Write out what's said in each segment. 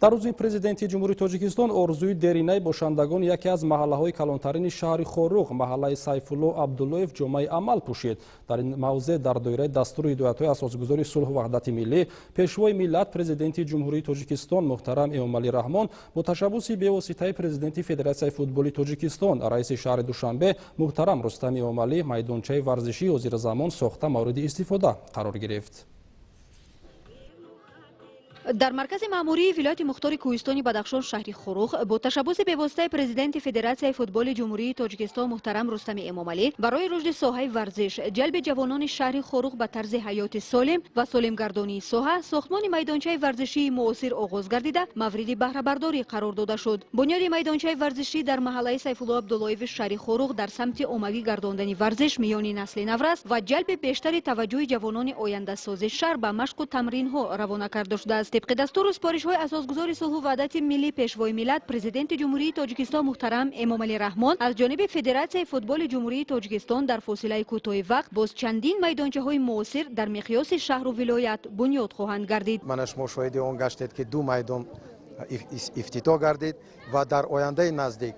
дар рӯзи президенти ҷумҳурии Тоҷикистон орзуи деринаи бошандагон яке аз маҳаллаҳои калонтарини шаҳри Хоруғ, маҳаллаи Сайфулло Абдуллоев ҷомаи амал пӯшид. Дар ин мавзеъ дар доираи дастури ҳидоятҳои асосгузори сулҳу ваҳдати миллӣ, пешвои миллат президенти ҷумҳурии Тоҷикистон муҳтарам Эмомалӣ Раҳмон бо ташаббуси бевоситаи президенти Федератсияи футболи Тоҷикистон, раиси шаҳри Душанбе муҳтарам Рустами Эмомалӣ майдончаи варзишии ҳозирзамон сохта мавриди истифода қарор гирифт. дар маркази маъмурии вилояти мухтори кӯҳистони Бадахшон шаҳри Хоруғ бо ташаббуси бевоситаи президенти Федератсияи футболи ҷумҳурии Тоҷикистон муҳтарам Рустами Эмомалӣ барои рушди соҳаи варзиш, ҷалби ҷавонони шаҳри Хоруғ ба тарзи ҳаёти солим ва солимгардонии соҳа, сохтмони майдончаи варзишии муосир оғоз гардида мавриди баҳрабардорӣ қарор дода шуд. Бунёди майдончаи варзишӣ дар маҳаллаи Сайфулло Абдуллоеви шаҳри Хоруғ дар самти оммавӣ гардондани варзиш миёни насли наврас ва ҷалби бештари таваҷҷӯҳи ҷавонони ояндасози шаҳр ба машқу тамринҳо равона карда шудааст. طبق دستور و سپارش‌های اساسگذار صلح و وحدت ملی پیشوای ملت پرزیدنت جمهوری تاجیکستان محترم امامعلی رحمان از جانب فدراسیون فوتبال جمهوری تاجیکستان در فاصله کوتاه وقت باز چندین میدانچه‌های موثر در مقیاس شهر و ولایت بنیاد خواهند گردید. منش مشاهده آن گشتید که دو میدان افتتاح گردید و در آینده نزدیک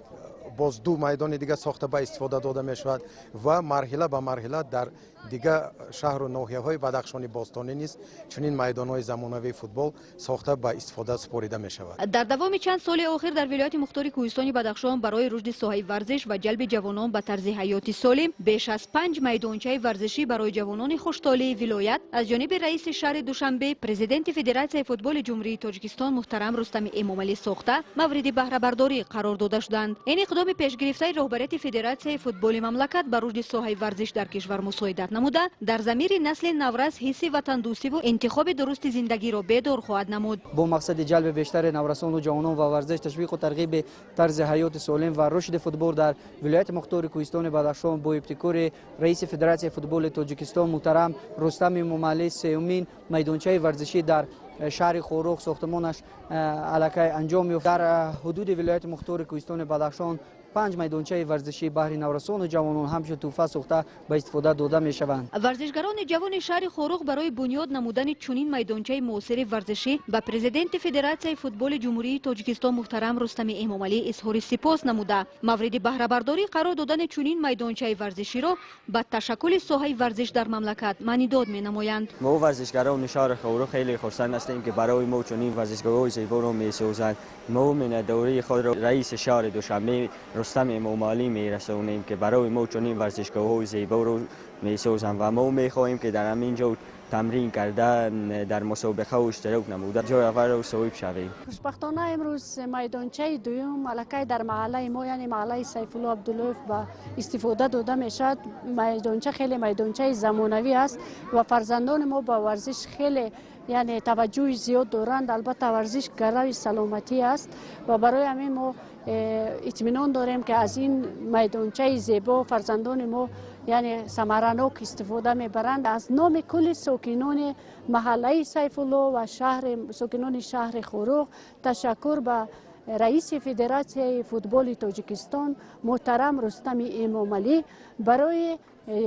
باز دو میدان دیگه ساخته به استفاده داده می شود و مرحله به مرحله در دیگه شهر و ناحیه‌های بدخشان باستانی نیست چنین میدان‌های زمانوی فوتبال ساخته به استفاده سپارده می شود. در دوام چند سال اخیر در ولایت مختار کوهستانی بدخشان برای رشد ساحه ورزش و جلب جوانان به طرز حیاتی سالم بیش از 5 میدانچه ورزشی برای جوانان خوش‌طالع ولایت از جانب رئیس شهر دوشنبه پرزیدنت فدراسیون فوتبال جمهوری تاجیکستان محترم رستم امامعلی ساخته مورد بهره برداری قرار داده شدند. این اقدام پیشگرفته رهبریت فدراسیون فوتبال مملکت بر رشد ساحه ورزش در کشور مساعدت نموده در ضمیر نسل نورس حس وطن‌دوستی و انتخاب درست زندگی را بیدار خواهد نمود. با مقصد جلب بیشتر نورسان و جوانان و ورزش، تشویق و ترغیب طرز حیات سالم و رشد فوتبال در ولایت مختار کوهستان بدخشان با ابتکار رئیس فدراسیون فوتبال تاجیکستان محترم رستم امامعلی سومین میدانچه ورزشی در شهر خوروغ ساختمانش الکی انجام یافت. در حدود ولایت مختار کوهستان بدخشان 5 میدانچه ورزشی بهر نورسان و جوانان همچون توفه ساخته به استفاده داده می شوند. ورزشگران جوان شهر خوروغ برای بنیاد نمودن چنین میدانچه موثر ورزشی به پرزیدنت فدراسیون فوتبال جمهوری تاجیکستان محترم رستم امامعلی اظهار سپاس نموده مورد بهره برداری قرار دادن چنین میدانچه ورزشی را به تشکل ساحه ورزش در مملکت معنی داد می نمایند. ما ورزشگران شهر خوروغ خیلی خرسند هستیم که برای ما چنین ورزشگاه‌های زیبا را می سازند. ما من دوره خود را رئیس شهر دوشنبه رستم امامعلی میرسونیم که برای ما چنین ورزشگاه‌های زیبا رو میسازند و ما میخواهیم که در همینجا تمرین کردن در مسابقه و اشتراک نموده جای اول رو صاحب شویم. خوشبختانه امروز میدانچه دوم ملکه در محله ما یعنی محله سیفالله عبداللهف به استفاده داده میشد. میدانچه خیلی میدانچه زمانوی است و فرزندان ما با ورزش خیلی یعنی توجه زیاد دارند. البته ورزش گروی سلامتی است و برای همین ما اطمینان داریم که از این میدانچه زیبا فرزندان ما یعنی ثمرناک استفاده میبرند. از نام کل ساکنان محله سیفالله و ساکنان شهر خوروغ تشکر به رئیس فدراسیون فوتبال تاجیکستان محترم رستم امامعلی برای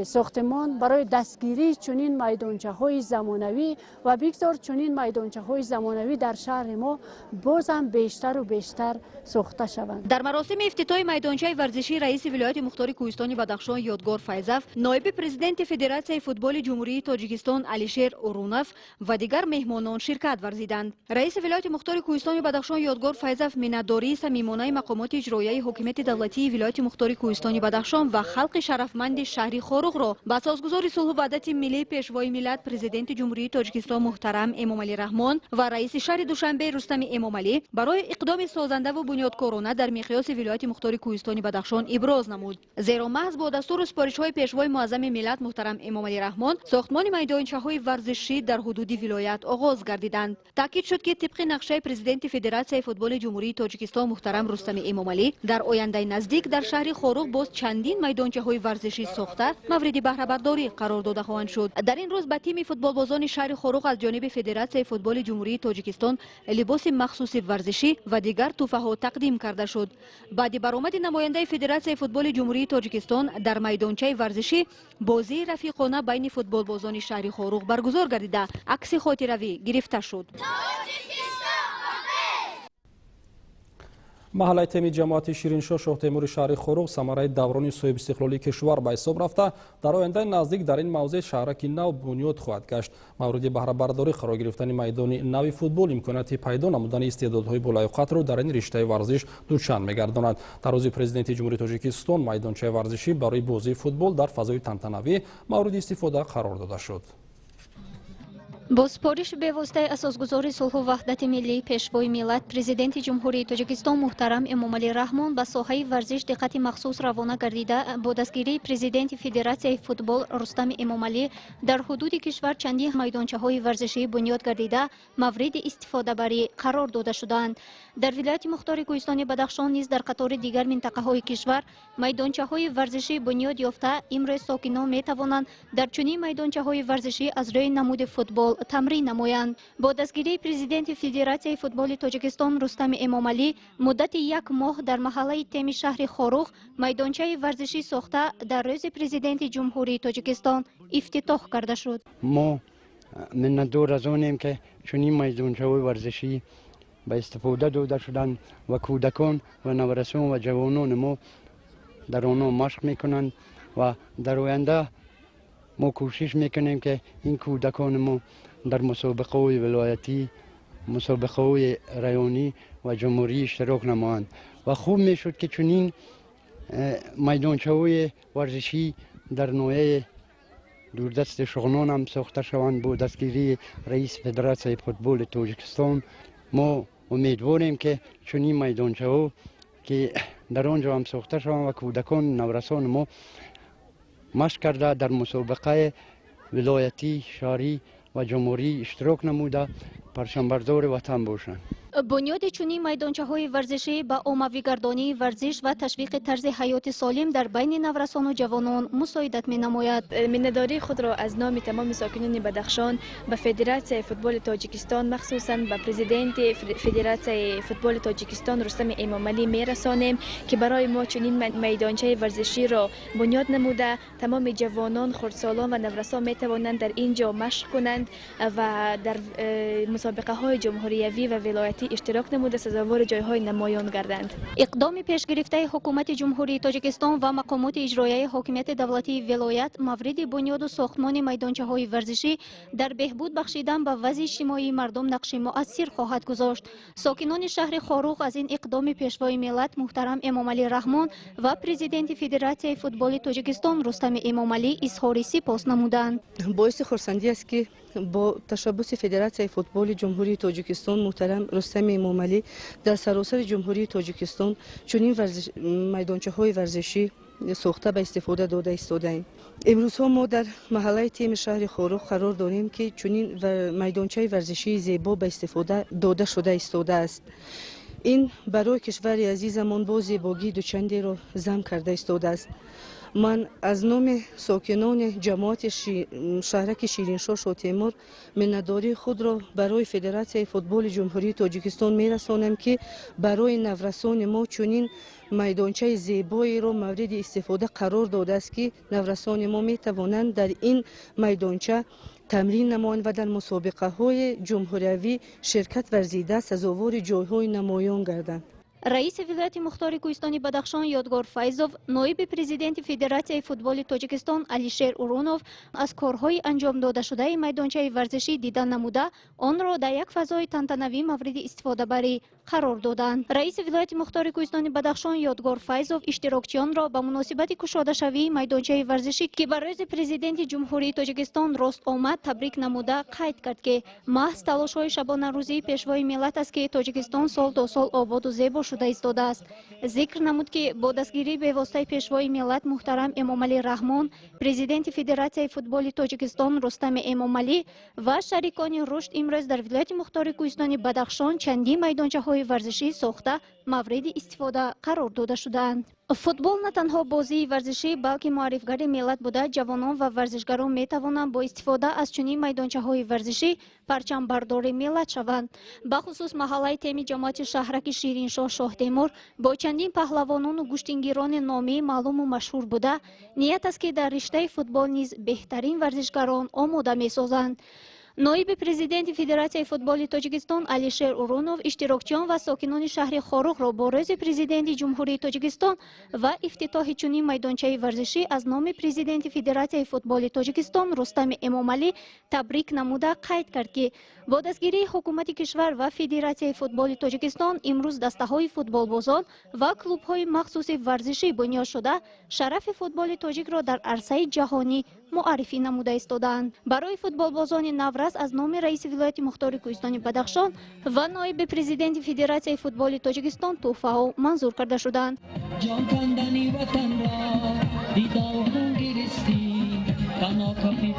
ساختمان برای دستگیری چنین میدانچه های زمانوی و بگذار چنین میدانچه های زمانوی در شهر ما بازم بیشتر و بیشتر ساخته شوند. در مراسم افتتاح میدانچه ورزشی رئیس ولایت مختار کوهستان بدخشان یادگار فیضف، نایب پرزیدنت فدراسیون فوتبال جمهوری تاجیکستان علیشیر اورونف و دیگر مهمانان شرکت ورزیدند. رئیس ولایت مختار کوهستان بدخشان یادگار فیضف منتداری صمیمانه مقامات اجرایی حکومت دولتی ولایت مختار کوهستان بدخشان و خلق شرفمند شهری خوروغ را به اساسگذار صلح و وحدت ملی پیشوای ملت پرزیدنت جمهوری تاجیکستان محترم امامعلی رحمان و رئیس شهر دوشنبه رستم امامعلی برای اقدام سازنده و بنیادکارانه در مقیاس ولایت مختار کوهستان بدخشان ابراز نمود. زیرا محض با دستور و سپارش‌های پیشوای معظم ملت محترم امامعلی رحمان ساختمان میدانچه‌های ورزشی در حدود ولایت آغاز گردیدند. تاکید شد که طبق نقشه پرزیدنت فدراسیون فوتبال جمهوری تاجیکستان محترم رستم امامعلی در آینده نزدیک در شهر خوروغ باز چندین میدانچه‌های ورزشی ساخته مورد بهره برداری قرار داده خواهند شد. در این روز به تیم فوتبالبازان شهر خوروغ از جانب فدراسیون فوتبال جمهوری تاجیکستان لباس مخصوص ورزشی و دیگر تحفه‌ها تقدیم کرده شد. بعد برآمد نماینده فدراسیون فوتبال جمهوری تاجیکستان در میدانچه ورزشی بازی رفیقانه بین فوتبالبازان شهر خوروغ برگزار گردیده عکس خاطره‌ای گرفته شد. маҳаллаи теми ҷамоати шириншоҳ шоҳтемури шаҳри хоруғ самараи даврони соҳибистиқлолии кишвар ба ҳисоб рафта, дар ояндаи наздик дар ин мавзеъ шаҳраки нав бунёд хоҳад гашт. мавриди баҳрабардорӣ қарор гирифтани майдони нави футбол имконияти пайдо намудани истеъдодҳои болаёқатро дар ин риштаи варзиш дучанд мегардонад. дар рӯзи президенти ҷумҳурии тоҷикистон майдончаи варзишӣ барои бозии футбол дар фазои тантанавӣ мавриди истифода қарор дода шуд. бо супориши бевоситаи асосгузори сулҳу ваҳдати миллӣ пешвои миллат президенти ҷумҳурии тоҷикистон муҳтарам эмомалӣ раҳмон ба соҳаи варзиш диққати махсус равона гардида бо дастгирии президенти федератсияи футбол рустами эмомалӣ дар ҳудуди кишвар чандин майдончаҳои варзишӣ бунёд гардида мавриди истифодабарӣ қарор дода шуданд. дар вилояти мухтори кӯҳистони бадахшон низ дар қатори дигар минтақаҳои кишвар майдончаҳои варзишӣ бунёд ёфта имрӯз сокинон метавонанд дар чунин майдончаҳои варзишӣ аз рӯи намуди футбол тамрин намоянд. бо дастгирии президенти федератсияи футболи тоҷикистон рустами эмомалӣ муддати 1 моҳ дар маҳаллаи теми шаҳри хоруғ майдончаи варзишӣ сохта дар рӯзи президенти ҷумҳурии тоҷикистон ифтитоҳ карда шуд. мо миннатдор аз онем ки чунин майдончаҳои варзишӣ ба истифода дода шуданд ва кӯдакон ва наврасон ва ҷавонони мо дар онҳо машқ мекунанд ва дар оянда мо кӯшиш мекунем ки ин кӯдакони мо дар мусобиқаҳои вилоятӣ, мусобиқаҳои районӣ ва ҷумҳурӣ иштирок намоянд ва хуб мешуд ки чунин майдончаҳои варзишӣ дар ноҳияи дурдасти шуғнон ҳам сохта шаванд. бо дастгирии раиси федератсияи футболи тоҷикистон мо умедворем ки чунин майдончаҳо ки дар он ҷо ҳам сохта шаванд ва кӯдакон наврасони мо машқ карда дар мусобиқаи вилоятӣ, шаҳрӣ ва ҷумҳурӣ иштирок намуда парчамбардори ватан бошанд. бунёди чунин майдончаҳои варзишӣ ба оммавигардонии варзиш ва ташвиқи тарзи ҳаёти солим дар байни наврасону ҷавонон мусоидат менамояд. миннатдории худро аз номи тамоми сокинони бадахшон ба федератсияи футболи тоҷикистон махсусан ба президенти федератсияи футболи тоҷикистон рустами эмомалӣ мерасонем ки барои мо чунин майдончаи варзиширо бунёд намуда тамоми ҷавонон, хурдсолон ва наврасон метавонанд дар ин ҷо машқ кунанд ва дар мусобиқаҳои ҷумҳуриявӣ ва вилоятӣ иштирок намуда сазовори ҷойҳои намоён гарданд. иқдоми пешгирифтаи ҳукумати ҷумҳурии тоҷикистон ва мақомоти иҷроияи ҳокимияти давлатии вилоят мавриди бунёду сохтмони майдончаҳои варзишӣ дар беҳбуд бахшидан ба вазъи иҷтимоии мардум нақши муассир хоҳад гузошт. сокинони шаҳри хоруғ аз ин иқдоми пешвои миллат муҳтарам эмомалӣ раҳмон ва президенти федератсияи футболи тоҷикистон рустами эмомалӣ изҳори сипос намуданд. боиси хурсандӣ аст ки бо ташаббуси федератсияи футболи ҷумҳурии тоҷикистон муҳтарам рустами эмомалӣ дар саросари ҷумҳурии тоҷикистон чунин майдончаҳои варзишӣ сохта ба истифода дода истодаем. имрӯзҳо мо дар маҳаллаи теми шаҳри хоруғ қарор дорем ки чунин майдончаи варзишии зебо ба истифода дода шуда истодааст. ин барои кишвари азизамон бо зебогии дучандеро зам карда истодааст. ман аз номи сокинони ҷамоати шаҳраки шириншоҳ шотемур миннатдории худро барои федератсияи футболи ҷумҳурии тоҷикистон мерасонам ки барои наврасони мо чунин майдончаи зебоеро мавриди истифода қарор додааст ки наврасони мо метавонанд дар ин майдонча тамрин намоянд ва дар мусобиқаҳои ҷумҳуриявӣ ширкат варзида сазовори ҷойҳои намоён гарданд. раиси вилояти мухтори кӯҳистони бадахшон ёдгор файзов, ноиби президенти федератсияи футболи тоҷикистон алишер урунов аз корҳои анҷомдодашудаи майдончаи варзишӣ дидан намуда онро дар як фазои тантанавӣ мавриди истифодабарӣ қарор доданд. раиси вилояти мухтори кӯҳистони бадахшон ёдгор файзов иштирокчиёнро ба муносибати кушодашавии майдончаи варзишӣ ки ба рӯзи президенти ҷумҳурии тоҷикистон рост омад табрик намуда қайд кард ки маҳз талошҳои шабонарӯзии пешвои миллат аст ки тоҷикистон сол то сол ободу зебо шуда истодааст. зикр намуд ки бо дастгирии бевоситаи пешвои миллат муҳтарам эмомалӣ раҳмон, президенти федератсияи футболи тоҷикистон рустами эмомалӣ ва шарикони рушд имрӯз дар вилояти мухтори кӯҳистони бадахшон чандин майдончаҳои варзишӣ сохта мавриди истифода қарор дода шудаанд. футбол на танҳо бозии варзишӣ балки муаррифгари миллат буда ҷавонон ва варзишгарон метавонанд бо истифода аз чунин майдончаҳои варзишӣ парчамбардори миллат шаванд. бахусус маҳаллаи теми ҷамоати шаҳраки шириншоҳ шоҳтемур бо чандин паҳлавонону гӯштингирони номӣ маълуму машҳур буда ният аст ки дар риштаи футбол низ беҳтарин варзишгарон омода месозанд. نایب پرزیدنت فدراسیای فوتبال تاجیکستان علیشیر اورونوف اشتراکچیان و ساکنان شهر خاروق را با روز پرزیدنت جمهوری تاجیکستان و افتتاح چنین میدانچه ورزشی از نام پرزیدنت فدراسیای فوتبال تاجیکستان رستم امامعلی تبریک نموده قید کرد که با دستگیری حکومت کشور و فدراسیای فوتبال تاجیکستان امروز دسته‌های فوتبالبازان و کلوب‌های مخصوص ورزشی بنیاد شده شرف فوتبال تاجیک را در عرصه جهانی معرفی نموده ایستادند. برای فوتبالبازان نورس از نام رئیس ولایت مختار کوهستان بدخشان و نایب پرزیدنت فدراسیای فوتبال تاجیکستان تحفه‌ها منظور کرده شدند. جان کندنی وطن را دیدار خون گرفتی تنها کفی